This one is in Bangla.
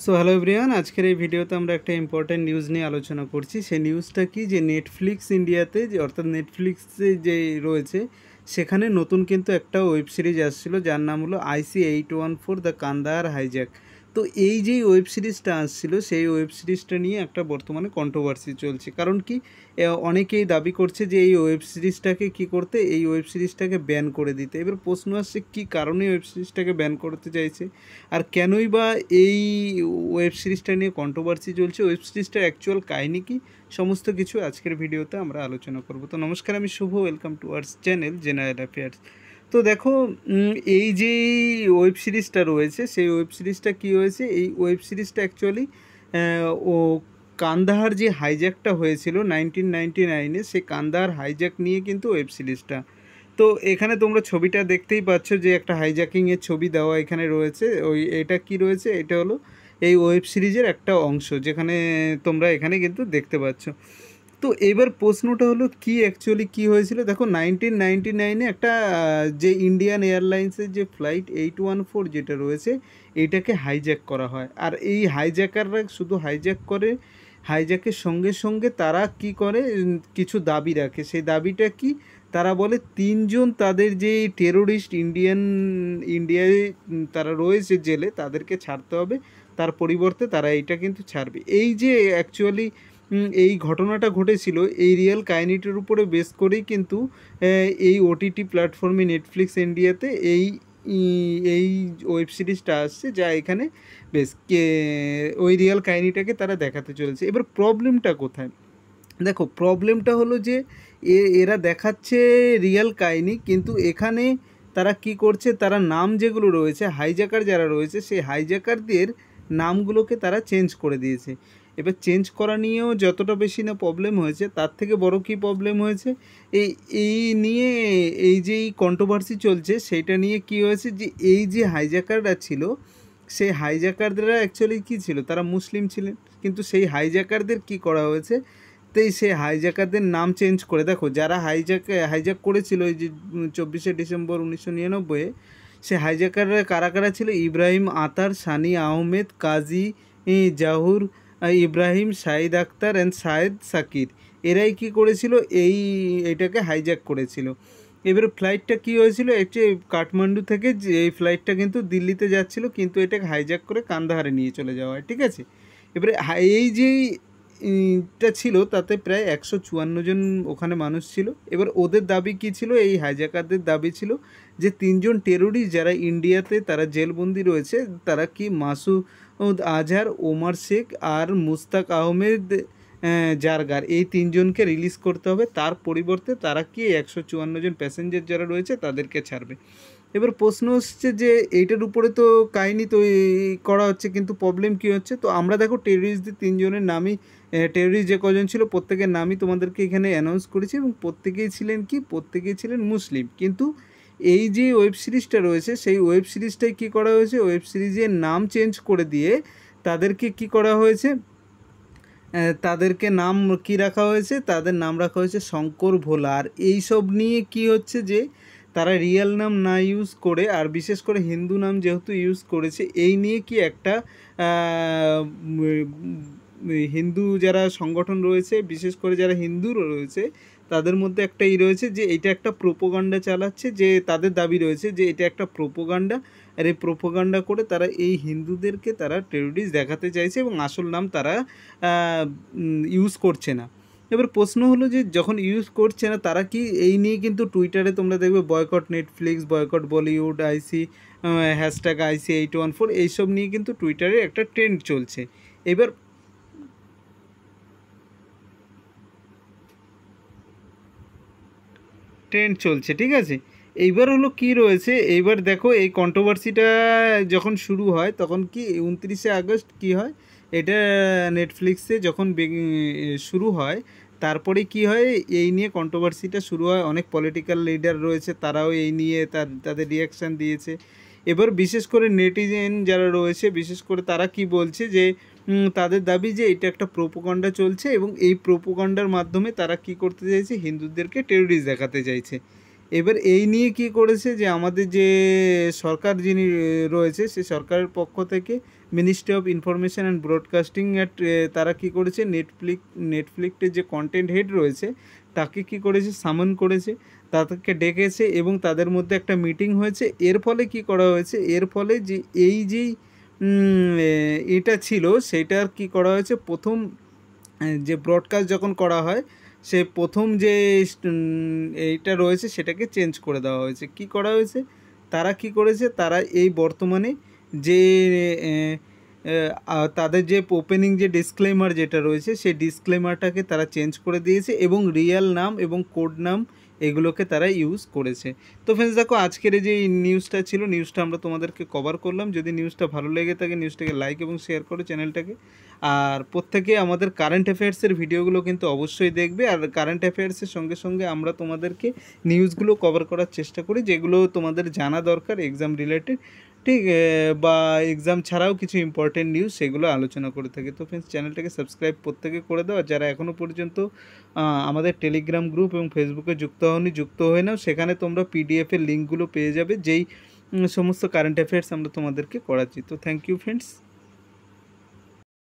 সো হ্যালো এভরিওয়ান, আজকের এই ভিডিওতে আমরা একটা ইম্পর্ট্যান্ট নিউজ নিয়ে আলোচনা করছি। সেই নিউজটা কি, যে নেটফ্লিক্স ইন্ডিয়াতে, যে অর্থাৎ নেটফ্লিক্সে যে রয়েছে, সেখানে নতুন কিন্তু একটা ওয়েব সিরিজ আসছিল যার নাম হলো IC-814 দ্য কান্দাহার হাইজ্যাক। তো এই যেই ওয়েব সিরিজটা আসছিল, সেই ওয়েব সিরিজটা নিয়ে একটা বর্তমানে কন্ট্রোভার্সি চলছে। কারণ কি, অনেকেই দাবি করছে যে এই ওয়েব সিরিজটাকে কী করতে, এই ওয়েব সিরিজটাকে ব্যান করে দিতে। এবার প্রশ্ন আসছে কী কারণে ওয়েব সিরিজটাকে ব্যান করতে চাইছে, আর কেনই বা এই ওয়েব সিরিজটা নিয়ে কন্ট্রোভার্সি চলছে, ওয়েব সিরিজটার অ্যাকচুয়াল কাহিনী কী, সমস্ত কিছু আজকের ভিডিওতে আমরা আলোচনা করব। তো নমস্কার, আমি Shubho, welcome to our channel general affairs. তো দেখো, এই যে ওয়েব সিরিজটা রয়েছে, সেই ওয়েব সিরিজটা কী হয়েছে, এই ওয়েব সিরিজটা অ্যাকচুয়ালি ও কান্দাহার যে হাইজ্যাকটা হয়েছিল 1999-এ, সেই কান্দাহার হাইজ্যাক নিয়ে কিন্তু ওয়েব সিরিজটা। তো এখানে তোমরা ছবিটা দেখতেই পাচ্ছ যে একটা হাইজ্যাকিংয়ের ছবি দেওয়া এখানে রয়েছে। এটা কি রয়েছে, এটা হলো এই ওয়েব সিরিজের একটা অংশ, যেখানে তোমরা এখানে কিন্তু দেখতে পাচ্ছ। তো এবার প্রশ্নটা হলো কি, অ্যাকচুয়ালি কী হয়েছিল। দেখো, 1999-এ একটা যে ইন্ডিয়ান এয়ারলাইন্সের যে ফ্লাইট 814 যেটা রয়েছে, এইটাকে হাইজ্যাক করা হয়। আর এই হাইজ্যাকাররা শুধু হাইজ্যাক করে, হাইজ্যাকের সঙ্গে সঙ্গে তারা কি করে, কিছু দাবি রাখে। সেই দাবিটা কি, তারা বলে তিনজন তাদের যে টেরোরিস্ট ইন্ডিয়ায় তারা রয়েছে জেলে, তাদেরকে ছাড়তে হবে, তার পরিবর্তে তারা এইটা কিন্তু ছাড়বে। এই যে অ্যাকচুয়ালি এই ঘটনাটা ঘটেছিল, এই রিয়েল কাহিনিটির উপরে বেস করেই কিন্তু এই ওটিটি প্ল্যাটফর্মে নেটফ্লিক্স ইন্ডিয়াতে এই ওয়েব সিরিজটা আসছে, যা এখানে বেশ ওই রিয়েল কাহিনিটাকে তারা দেখাতে চলেছে। এবার প্রবলেমটা কোথায়, দেখো প্রবলেমটা হলো যে এরা দেখাচ্ছে রিয়েল কাহিনি, কিন্তু এখানে তারা কি করছে, তারা নাম যেগুলো রয়েছে, হাইজ্যাকার যারা রয়েছে, সেই হাইজ্যাকারদের নামগুলোকে তারা চেঞ্জ করে দিয়েছে। এবার চেঞ্জ করা নিয়েও যতটা বেশি না প্রবলেম হয়েছে, তার থেকে বড় কি প্রবলেম হয়েছে, এই এই নিয়ে এই যে কন্ট্রোভার্সি চলছে, সেইটা নিয়ে কি হয়েছে, যে এই যে হাইজ্যাকাররা ছিল, সেই হাইজ্যাকাররা অ্যাকচুয়ালি কী ছিল, তারা মুসলিম ছিলেন। কিন্তু সেই হাইজ্যাকারদের কি করা হয়েছে, তাই সে হাইজ্যাকারদের নাম চেঞ্জ করে, দেখো যারা হাইজ্যাক করেছিল এই যে 24শে ডিসেম্বর 1999-এ, সে হাইজ্যাকাররা কারা কারা ছিল, ইব্রাহিম আতার, সানি আহমেদ, কাজী জাহুর ইব্রাহিম, শাহিদ আক্তার অ্যান্ড শাহেদ সাকির, এরাই কি করেছিল, এইটাকে হাইজ্যাক করেছিল। এবারে ফ্লাইটটা কী হয়েছিল, একটি কাঠমান্ডু থেকে, যে এই ফ্লাইটটা কিন্তু দিল্লিতে যাচ্ছিল, কিন্তু এটাকে হাইজ্যাক করে কান্দাহারে নিয়ে চলে যাওয়া হয়, ঠিক আছে। এবারে এই যেই টা ছিল, তাতে প্রায় 154 জন ওখানে মানুষ ছিল। এবার ওদের দাবি কী ছিল, এই হাইজ্যাকারদের দাবি ছিল যে তিনজন টেরোরিস্ট যারা ইন্ডিয়াতে তারা জেলবন্দি রয়েছে, তারা কি মাসুদ আজহার, ওমর শেখ আর মুস্তাক আহমেদ জারগার, এই তিনজনকে রিলিজ করতে হবে, তার পরিবর্তে তারা কি 154 জন প্যাসেঞ্জার যারা রয়েছে তাদেরকে ছাড়বে। এবার প্রশ্ন হচ্ছে যে এইটার উপরে তো কাহিনি তো করা হচ্ছে, কিন্তু প্রবলেম কী হচ্ছে, তো আমরা দেখো টেররিস্টদের তিনজনের নামই, টেররিস্ট যে কজন ছিল প্রত্যেকের নামই তোমাদেরকে এখানে অ্যানাউন্স করেছি, এবং প্রত্যেকেই ছিলেন কি, প্রত্যেকেই ছিলেন মুসলিম। কিন্তু এই যে ওয়েব সিরিজটা রয়েছে, সেই ওয়েব সিরিজটাই কী করা হয়েছে, ওয়েব সিরিজের নাম চেঞ্জ করে দিয়ে তাদেরকে কি করা হয়েছে, তাদেরকে নাম কি রাখা হয়েছে, তাদের নাম রাখা হয়েছে শঙ্কর ভোলা। আর এইসব নিয়ে কি হচ্ছে, যে তারা রিয়েল নাম না ইউজ করে, আর বিশেষ করে হিন্দু নাম যেহেতু ইউজ করেছে, এই নিয়ে কি একটা হিন্দু যারা সংগঠন রয়েছে, বিশেষ করে যারা হিন্দু রয়েছে, তাদের মধ্যে একটা রয়েছে যে এটা একটা প্রোপাগান্ডা চালাচ্ছে, যে তাদের দাবি রয়েছে যে এটা একটা প্রোপাগান্ডা, আর এই প্রোপাগান্ডা করে তারা এই হিন্দুদেরকে তারা টেররিস্ট দেখাতে চাইছে, এবং আসল নাম তারা ইউজ করছে না। এবার প্রশ্ন হলো যে যখন ইউজ করছে না, তারা কি এই নিয়ে কিন্তু টুইটারে তোমরা দেখবে boycott Netflix, boycott Bollywood, hashtag IC-814, এইসব নিয়ে কিন্তু টুইটারে একটা ট্রেন্ড চলছে। এবার ট্রেন্ড চলছে, ঠিক আছে। এইবার হলো কি রয়েছে, এইবার দেখো এই কন্ট্রোভার্সিটা যখন শুরু হয়, তখন কি 29শে আগস্ট কি হয়, এটা নেটফ্লিক্সে যখন শুরু হয়, তারপরে কি হয়, এই নিয়ে কন্ট্রোভার্সিটা শুরু হয়। অনেক পলিটিক্যাল লিডার রয়েছে, তারাও এই নিয়ে তাদের রিয়াকশান দিয়েছে। এবার বিশেষ করে নেটিজেন যারা রয়েছে, বিশেষ করে তারা কি বলছে, যে তাদের দাবি যে এটা একটা প্রোপাগান্ডা চলছে, এবং এই প্রোপাগান্ডার মাধ্যমে তারা কি করতে চাইছে, হিন্দুদেরকে টেররিস্ট দেখাতে চাইছে। এবার এই নিয়ে কি করেছে, যে আমাদের যে সরকার যিনি রয়েছে, সে সরকারের পক্ষ থেকে ministry of information and broadcasting তারা কী করেছে, নেটফ্লিক্সের যে কন্টেন্ট হেড রয়েছে তাকে কী করেছে, সামন করেছে, তাদেরকে ডেকেছে এবং তাদের মধ্যে একটা মিটিং হয়েছে। এর ফলে কি করা হয়েছে, এর ফলে যে এই যেই এটা ছিল সেটার কি করা হয়েছে, প্রথম যে ব্রডকাস্ট যখন করা হয় সে প্রথম যে এইটা রয়েছে সেটাকে চেঞ্জ করে দেওয়া হয়েছে। কি করা হয়েছে, তারা কি করেছে, তারা এই বর্তমানে যে তাদের যে ওপেনিং যে ডিসক্লেমার যেটা রয়েছে সেই ডিসক্লেমারটাকে তারা চেঞ্জ করে দিয়েছে এবং রিয়েল নাম এবং কোড নাম এগুলোকে তারা ইউজ করেছে। তো ফ্রেন্ডস দেখো, আজকের এই যে নিউজটা ছিল, নিউজটা আমরা তোমাদেরকে কভার করলাম। যদি নিউজটা ভালো লেগে থাকে নিউজটাকে লাইক এবং শেয়ার করো চ্যানেলটাকে। আর প্রত্যেকে আমাদের কারেন্ট অ্যাফেয়ার্সের ভিডিওগুলো কিন্তু অবশ্যই দেখবে। আর কারেন্ট অ্যাফেয়ার্সের সঙ্গে সঙ্গে আমরা তোমাদেরকে নিউজগুলো কভার করার চেষ্টা করি যেগুলো তোমাদের জানা দরকার এক্সাম রিলেটেড, ঠিক, বা এক্সাম ছাড়াও কিছু ইম্পর্টেন্ট নিউজ সেগুলো আলোচনা করে থাকি। তো ফ্রেন্ডস, চ্যানেলটাকে সাবস্ক্রাইব প্রত্যেকে করে দাও। আর যারা এখনও পর্যন্ত আমাদের টেলিগ্রাম গ্রুপ এবং ফেসবুকে যুক্ত হয়ে নাও, সেখানে তোমরা পিডিএফের লিঙ্কগুলো পেয়ে যাবে যেই সমস্ত কারেন্ট অ্যাফেয়ার্স আমরা তোমাদেরকে করাচ্ছি। তো থ্যাংক ইউ ফ্রেন্ডস।